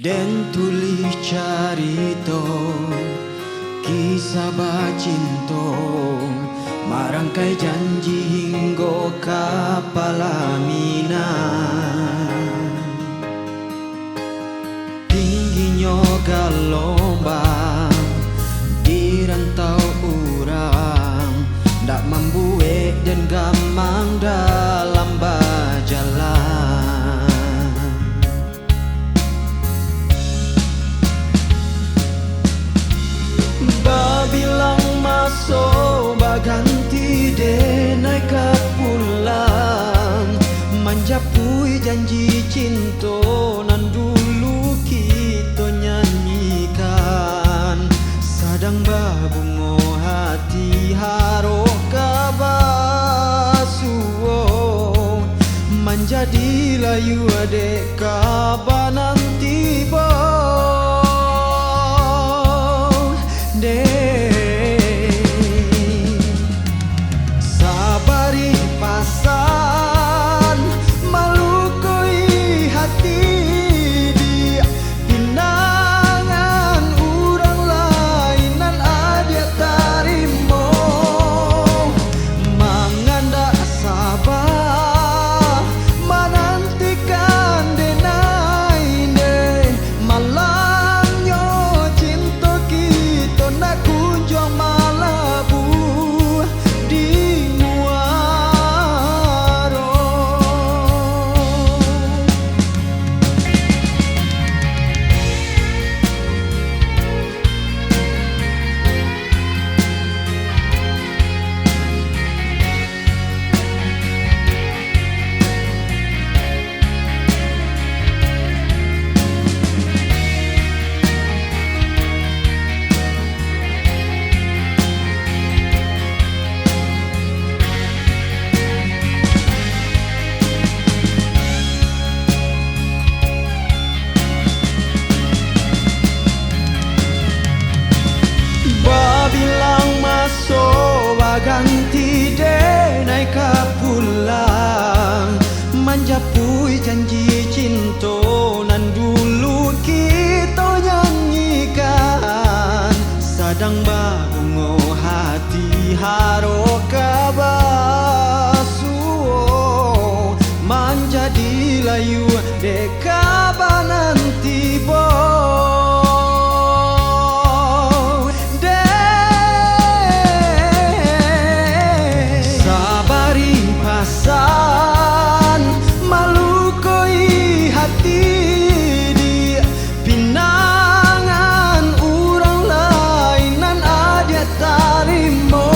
Den tulis carito kisah bacinto marangkai janji hingga kapalamina tingginya gelombang di rantau urang ndak membuat dan gamang dalam bajalan. Bilang masuk baganti denai kapulang manjapui janji cinta nan dulu kita nyanyikan sadang babungo hati haro kabasuo menjadi layu adek kabanan tiba sabari pasan malukoi hati di pinangan urang lainan adia tarimo manganda sabar menantikan denai ne malangnya cinta kita nak kunjung malabu di ganti denai kapulang manjapui janji cinta nan dulu kita nyanyikan sadang babungo hati haro kabasuo menjadi layu dekabanan tiba malukoi hati di pinangan urang lainan adia tarimo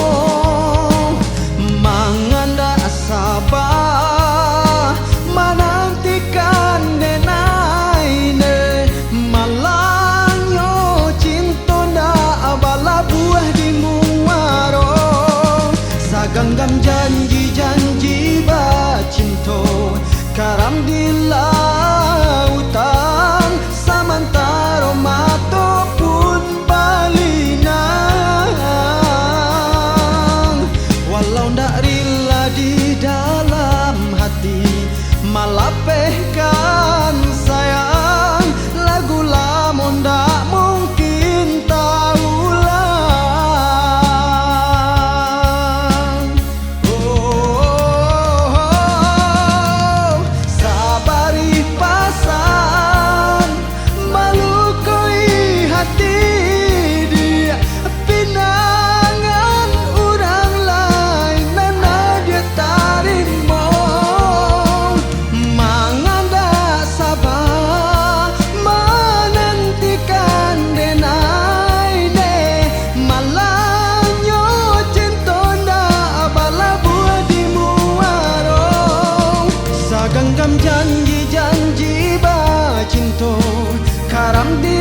manganda sabar menantikan denai ne malangnya cinta ndak bala buah di muaro saganggam janji-janji bacinto karam di lautan samantara mato pun balinang walau ndak rila di dalam hati malapehkan sayang lagu lamun ndak mungkin taulang. Sabari pasan malukoi hati di pinangan urang lainan adia tarimo manganda sabar menantikan denai ne malangnya cinta ndak bala buah di muaro saganggam janji-janji bacinto karam di